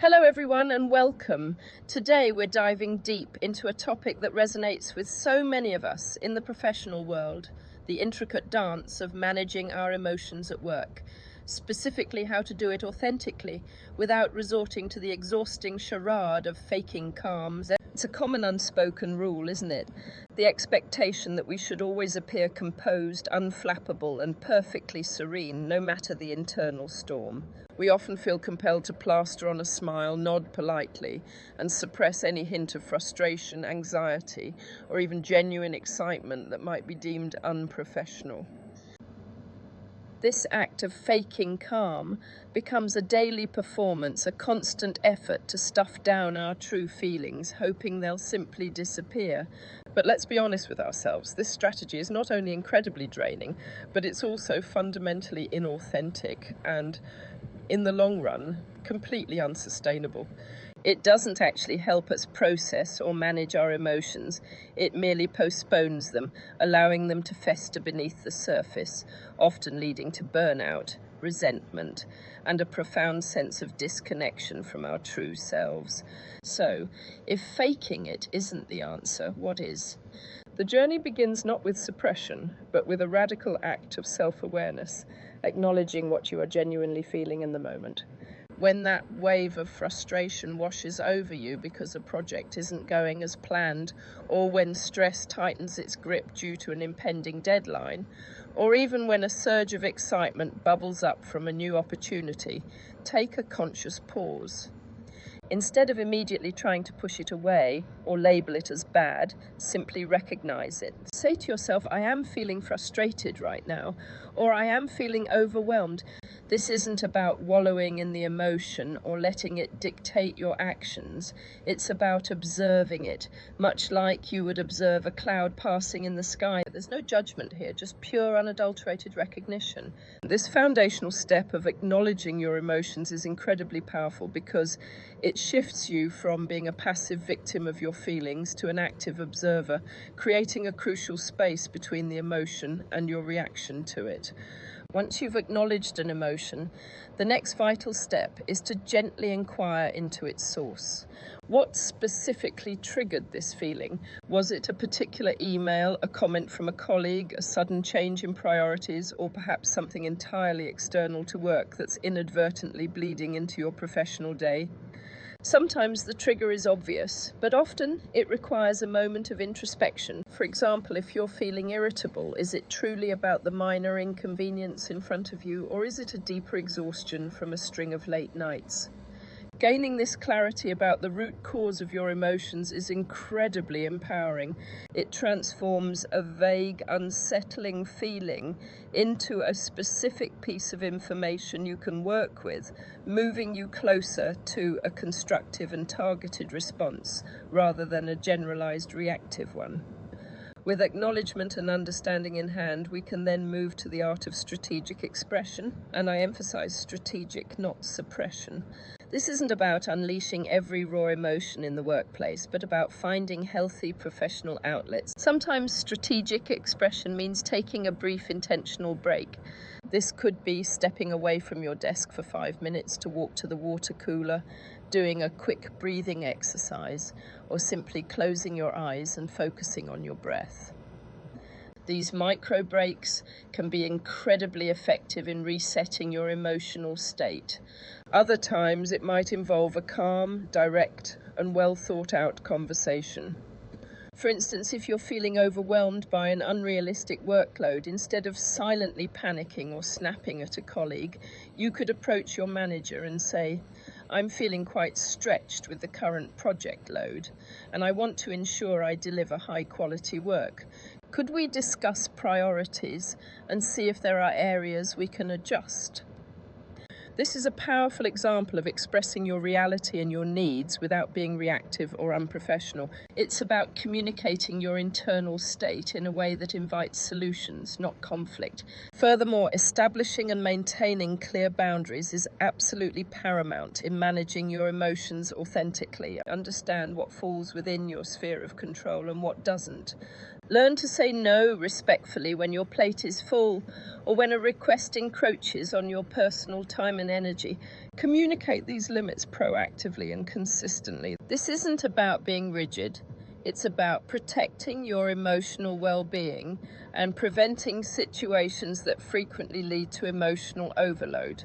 Hello everyone and welcome. Today we're diving deep into a topic that resonates with so many of us in the professional world, the intricate dance of managing our emotions at work, specifically how to do it authentically without resorting to the exhausting charade of faking calm. It's a common unspoken rule, isn't it? The expectation that we should always appear composed, unflappable and perfectly serene no matter the internal storm. We often feel compelled to plaster on a smile, nod politely, and suppress any hint of frustration, anxiety, or even genuine excitement that might be deemed unprofessional. This act of faking calm becomes a daily performance, a constant effort to stuff down our true feelings, hoping they'll simply disappear. But let's be honest with ourselves, this strategy is not only incredibly draining, but it's also fundamentally inauthentic and, in the long run, completely unsustainable. It doesn't actually help us process or manage our emotions. It merely postpones them, allowing them to fester beneath the surface, often leading to burnout, resentment, and a profound sense of disconnection from our true selves. So, if faking it isn't the answer, what is? The journey begins not with suppression, but with a radical act of self-awareness, acknowledging what you are genuinely feeling in the moment. When that wave of frustration washes over you because a project isn't going as planned, or when stress tightens its grip due to an impending deadline, or even when a surge of excitement bubbles up from a new opportunity, take a conscious pause. Instead of immediately trying to push it away or label it as bad, simply recognize it. Say to yourself, I am feeling frustrated right now, or I am feeling overwhelmed. This isn't about wallowing in the emotion or letting it dictate your actions. It's about observing it, much like you would observe a cloud passing in the sky. There's no judgment here, just pure unadulterated recognition. This foundational step of acknowledging your emotions is incredibly powerful because it shifts you from being a passive victim of your feelings to an active observer, creating a crucial space between the emotion and your reaction to it. Once you've acknowledged an emotion, the next vital step is to gently inquire into its source. What specifically triggered this feeling? Was it a particular email, a comment from a colleague, a sudden change in priorities, or perhaps something entirely external to work that's inadvertently bleeding into your professional day? Sometimes the trigger is obvious, but often it requires a moment of introspection. For example, if you're feeling irritable, is it truly about the minor inconvenience in front of you, or is it a deeper exhaustion from a string of late nights? Gaining this clarity about the root cause of your emotions is incredibly empowering. It transforms a vague, unsettling feeling into a specific piece of information you can work with, moving you closer to a constructive and targeted response rather than a generalized reactive one. With acknowledgement and understanding in hand, we can then move to the art of strategic expression, and I emphasize strategic, not suppression. This isn't about unleashing every raw emotion in the workplace, but about finding healthy professional outlets. Sometimes strategic expression means taking a brief intentional break. This could be stepping away from your desk for 5 minutes to walk to the water cooler, doing a quick breathing exercise, or simply closing your eyes and focusing on your breath. These micro breaks can be incredibly effective in resetting your emotional state. Other times it might involve a calm, direct, and well thought out conversation. For instance, if you're feeling overwhelmed by an unrealistic workload, instead of silently panicking or snapping at a colleague, you could approach your manager and say, I'm feeling quite stretched with the current project load, and I want to ensure I deliver high quality work. Could we discuss priorities and see if there are areas we can adjust? This is a powerful example of expressing your reality and your needs without being reactive or unprofessional. It's about communicating your internal state in a way that invites solutions, not conflict. Furthermore, establishing and maintaining clear boundaries is absolutely paramount in managing your emotions authentically. Understand what falls within your sphere of control and what doesn't. Learn to say no respectfully when your plate is full or when a request encroaches on your personal time and energy. Communicate these limits proactively and consistently. This isn't about being rigid. It's about protecting your emotional well-being and preventing situations that frequently lead to emotional overload.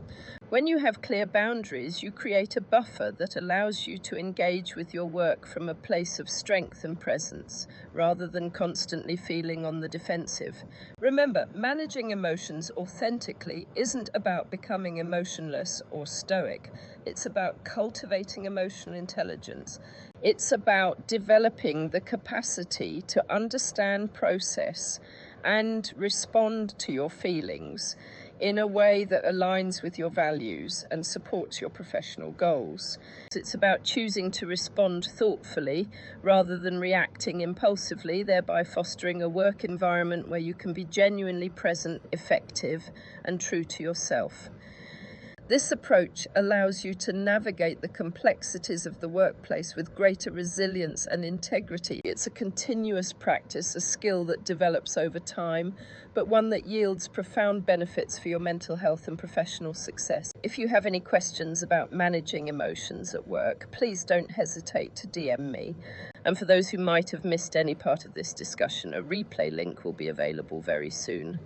When you have clear boundaries, you create a buffer that allows you to engage with your work from a place of strength and presence, rather than constantly feeling on the defensive. Remember, managing emotions authentically isn't about becoming emotionless or stoic. It's about cultivating emotional intelligence. It's about developing the capacity to understand, process, and respond to your feelings in a way that aligns with your values and supports your professional goals. It's about choosing to respond thoughtfully rather than reacting impulsively, thereby fostering a work environment where you can be genuinely present, effective, and true to yourself. This approach allows you to navigate the complexities of the workplace with greater resilience and integrity. It's a continuous practice, a skill that develops over time, but one that yields profound benefits for your mental health and professional success. If you have any questions about managing emotions at work, please don't hesitate to DM me. And for those who might have missed any part of this discussion, a replay link will be available very soon.